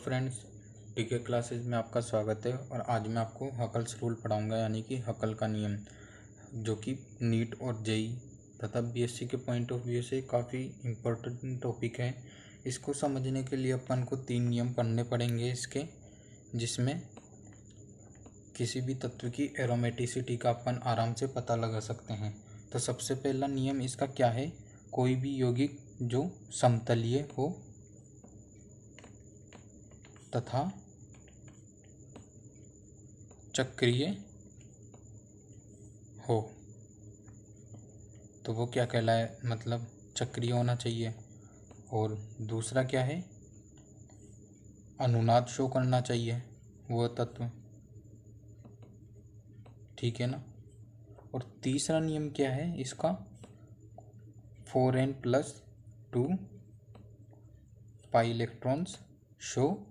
Friends, टीके classes में आपका स्वागत है। और आज मैं आपको हकल्स रूल पढ़ाऊंगा, यानी कि हकल का नियम, जो कि नीट और जेई तथा बीएससी के पॉइंट ऑफ व्यू से काफ़ी इम्पोर्टेंट टॉपिक है। इसको समझने के लिए अपन को 3 नियम पढ़ने पड़ेंगे इसके, जिसमें किसी भी तत्व की एरोमेटिसिटी का अपन आराम से पता लगा सकते हैं। तो सबसे पहला नियम इसका क्या है? कोई भी यौगिक जो समतलीय हो तथा चक्रीय हो, तो वो क्या कहलाए, मतलब चक्रीय होना चाहिए। और दूसरा क्या है? अनुनाद शो करना चाहिए वो तत्व, ठीक है ना। और तीसरा नियम क्या है इसका? 4n+2 पाई इलेक्ट्रॉन्स शो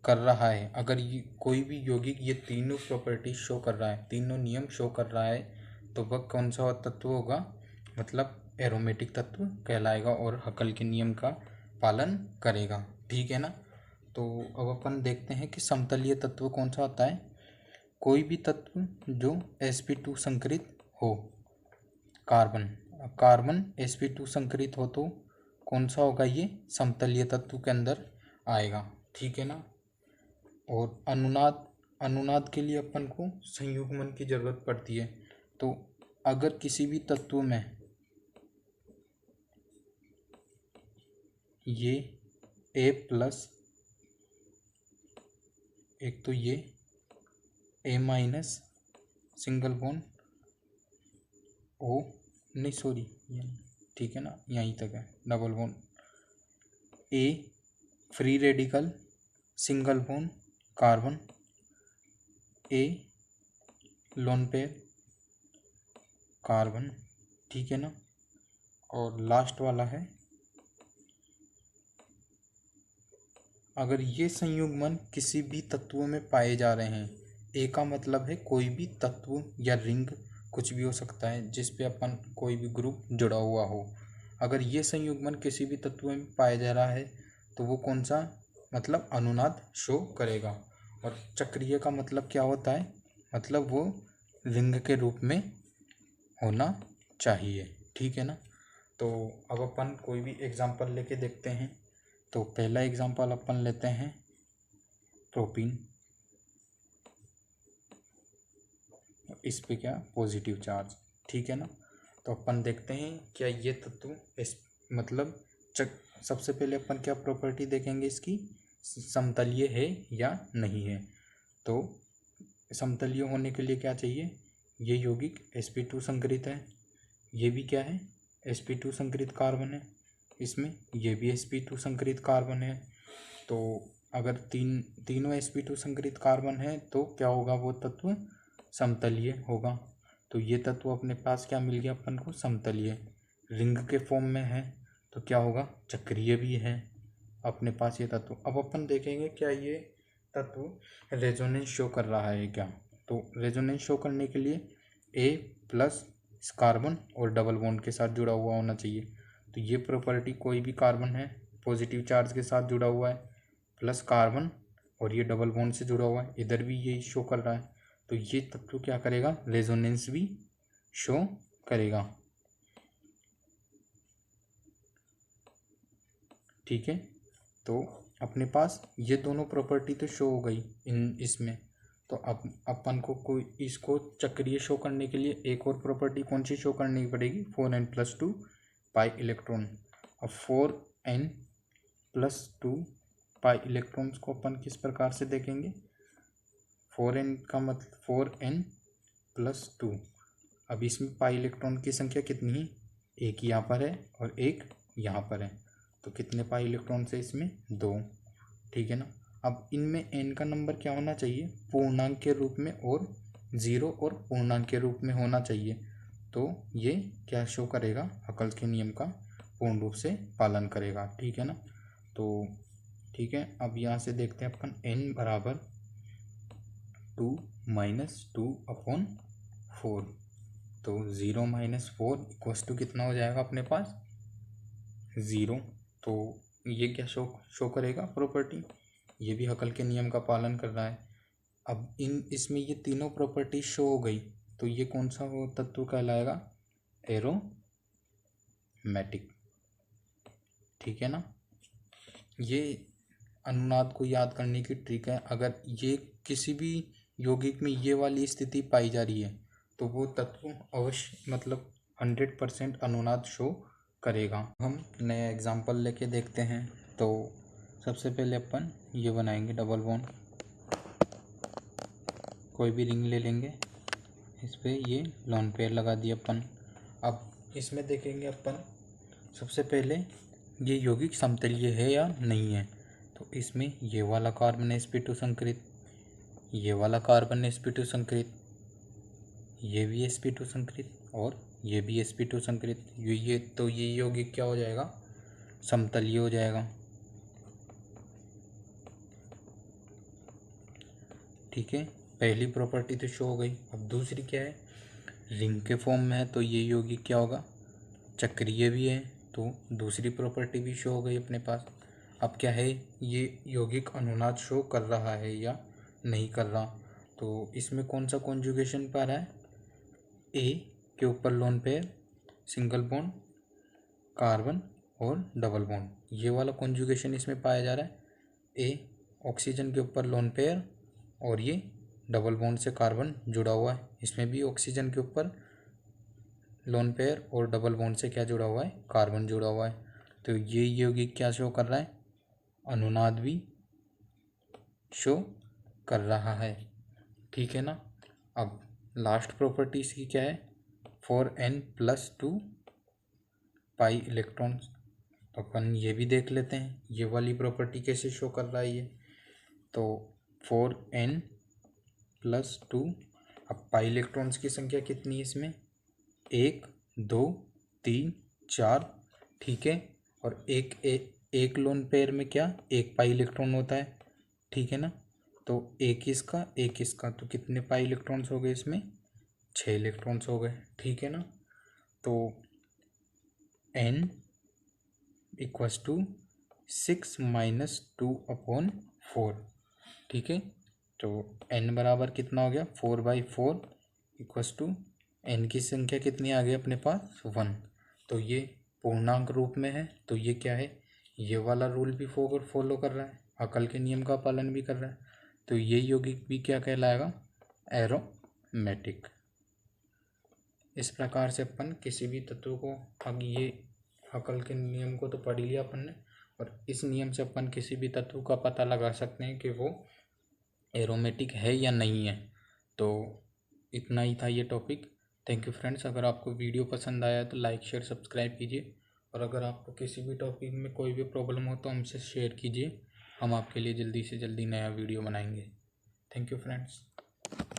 कर रहा है। अगर ये कोई भी यौगिक ये तीनों प्रॉपर्टी शो कर रहा है, तीनों नियम शो कर रहा है, तो वह कौन सा तत्व होगा, मतलब एरोमेटिक तत्व कहलाएगा और हकल के नियम का पालन करेगा, ठीक है ना। तो अब अपन देखते हैं कि समतलीय तत्व कौन सा होता है। कोई भी तत्व जो sp2 संकरित हो, कार्बन sp2 संकरित हो, तो कौन सा होगा, ये समतलीय तत्व के अंदर आएगा, ठीक है ना। और अनुनाद के लिए अपन को संयुग्मन की जरूरत पड़ती है। तो अगर किसी भी तत्व में ये A+, एक तो ये A- सिंगल बॉन्ड O, नहीं सॉरी, ठीक है ना, यहीं तक है, double bond A, free radical single bond carbon A, lone pair carbon, ठीक है ना। और लास्ट वाला है, अगर ये संयुग्मन किसी भी तत्वों में पाए जा रहे हैं, ए का मतलब है कोई भी तत्व या रिंग, कुछ भी हो सकता है जिस पे अपन कोई भी ग्रुप जुड़ा हुआ हो। अगर ये संयुग्मन किसी भी तत्व में पाया जा रहा है तो वो कौन सा, मतलब अनुनाद शो करेगा। और चक्रीय का मतलब क्या होता है, मतलब वो रिंग के रूप में होना चाहिए, ठीक है ना। तो अब अपन कोई भी एग्जांपल लेके देखते हैं। तो पहला एग्जांपल अपन लेते हैं प्रोपीन, इस पे क्या पॉजिटिव चार्ज, ठीक है ना। तो अपन देखते हैं क्या ये तत्व मतलब सबसे पहले अपन क्या प्रॉपर्टी देखेंगे इसकी, समतलीय है या नहीं है। तो समतलीय होने के लिए क्या चाहिए, ये यौगिक sp2 संकरित है, ये भी क्या है sp2 संकरित कार्बन है, इसमें ये भी sp2 संकरित कार्बन है। तो अगर तीनों sp2 संकरित कार्बन है तो क्या होगा, वो तत्व समतलीय होगा। तो ये तत्व अपने पास क्या मिल गया अपन को, समतलीय रिंग के फॉर्म में है, तो क्या होगा, चक्रीय भी है अपने पास ये तत्व। अब अपन देखेंगे क्या ये तत्व रेजोनेंस शो कर रहा है क्या। तो रेजोनेंस शो करने के लिए A+ कार्बन और डबल बॉन्ड के साथ जुड़ा हुआ होना चाहिए। तो ये प्रॉपर्टी, कोई भी कार्बन है पॉजिटिव चार्ज के साथ जुड़ा हुआ है, प्लस कार्बन और ये डबल बॉन्ड से जुड़ा हुआ है, इधर भी यही शो कर रहा है, तो ये तत्व क्या करेगा, रेजोनेंस भी शो करेगा, ठीक है। तो अपने पास ये दोनों प्रॉपर्टी तो शो हो गई इसमें। तो अब अपन को कोई इसको चक्रीय शो करने के लिए एक और प्रॉपर्टी कौन सी शो करनी पड़ेगी, 4n+2 पाई इलेक्ट्रॉन। अब 4n+2 पाई इलेक्ट्रॉन्स को अपन किस प्रकार से देखेंगे, 4n का मतलब 4n+2। अब इसमें पाई इलेक्ट्रॉन की संख्या कितनी है, एक यहाँ पर है और एक यहाँ पर है, तो कितने पाई इलेक्ट्रॉन से इसमें, 2, ठीक है ना। अब इनमें n का नंबर क्या होना चाहिए, पूर्णांक के रूप में, और 0 और पूर्णांक के रूप में होना चाहिए। तो ये क्या शो करेगा, हकल्स के नियम का पूर्ण रूप से पालन करेगा, ठीक है ना। तो ठीक है, अब यहाँ से देखते हैं अपन n बराबर 2 - 2/4। तो 0 - 4 इक्वस टू कितना हो जाएगा अपने पास, 0। तो ये क्या शो करेगा प्रॉपर्टी, ये भी हकल के नियम का पालन कर रहा है। अब इसमें ये तीनों प्रॉपर्टी शो हो गई, तो ये कौन सा वो तत्व कहलाएगा? एरोमेटिक। ठीक है ना। ये अनुनाद को याद करने की ट्रिक है। अगर ये किसी भी यौगिक में ये वाली स्थिति पाई जा रही है तो वो तत्व अवश्य 100% अनुनाद शो करेगा। हम नया एग्जाम्पल लेके देखते हैं। तो सबसे पहले अपन ये बनाएंगे डबल बॉन्ड। कोई भी रिंग ले लेंगे, इस पर ये लोन पेयर लगा दिया अपन। अब इसमें देखेंगे अपन सबसे पहले ये यौगिक समतलीय है या नहीं है। तो इसमें ये वाला कार्बन है sp2 संकरित, ये वाला कार्बन है sp2 संकरित, ये भी sp2 संकरित और ये भी sp2 संकरित। ये यौगिक क्या हो जाएगा? समतलीय हो जाएगा। ठीक है, पहली प्रॉपर्टी तो शो हो गई। अब दूसरी क्या है? रिंग के फॉर्म में है तो ये यौगिक क्या होगा? चक्रीय भी है, तो दूसरी प्रॉपर्टी भी शो हो गई अपने पास। अब क्या है? ये यौगिक अनुनाद शो कर रहा है या नहीं कर रहा। तो इसमें कौन सा कॉन्जुगेशन पा रहा है? ए के ऊपर lone pair, single bond, carbon और डबल बॉन्ड, ये वाला कॉन्जुगेशन इसमें पाया जा रहा है। ए ऑक्सीजन के ऊपर लोन पेयर और ये डबल बॉन्ड से कार्बन जुड़ा हुआ है। इसमें भी ऑक्सीजन के ऊपर लोन पेयर और डबल बॉन्ड से क्या जुड़ा हुआ है? कार्बन जुड़ा हुआ है। तो ये यौगिक क्या शो कर रहा है? अनुनाद भी शो कर रहा है। ठीक है ना। अब लास्ट प्रॉपर्टी इसकी क्या है? 4n+2 pi electrons. तो अपन ये भी देख लेते हैं ये वाली प्रॉपर्टी कैसे शो कर रहा है ये। तो 4n+2, अब पाई इलेक्ट्रॉन्स की संख्या कितनी है इसमें? 1 2 3 4। ठीक है, और एक लोन पेयर में क्या? एक पाई इलेक्ट्रॉन होता है। ठीक है ना। तो एक इसका तो कितने पाई इलेक्ट्रॉन्स हो गए इसमें? 6 इलेक्ट्रॉन्स हो गए। ठीक है ना। तो n = 6 - 2/4। ठीक है, तो n बराबर कितना हो गया? 4/4 = n की संख्या कितनी आ गई अपने पास? 1। तो ये पूर्णांक रूप में है, तो ये क्या है? ये वाला रूल भी फॉलो कर रहा है, हकल के नियम का पालन भी कर रहा है। तो ये यौगिक भी क्या कहलाएगा? एरोमेटिक। इस प्रकार से अपन किसी भी तत्व को, अब ये हकल के नियम को तो पढ़ लिया अपन ने, और इस नियम से अपन किसी भी तत्व का पता लगा सकते हैं कि वो एरोमेटिक है या नहीं है। तो इतना ही था ये टॉपिक। Thank you friends. अगर आपको वीडियो पसंद आया तो लाइक शेयर सब्सक्राइब कीजिए, और अगर आपको किसी भी टॉपिक में कोई भी प्रॉब्लम हो तो हमसे शेयर कीजिए। हम आपके लिए जल्दी से जल्दी नया वीडियो बनाएंगे। Thank you friends.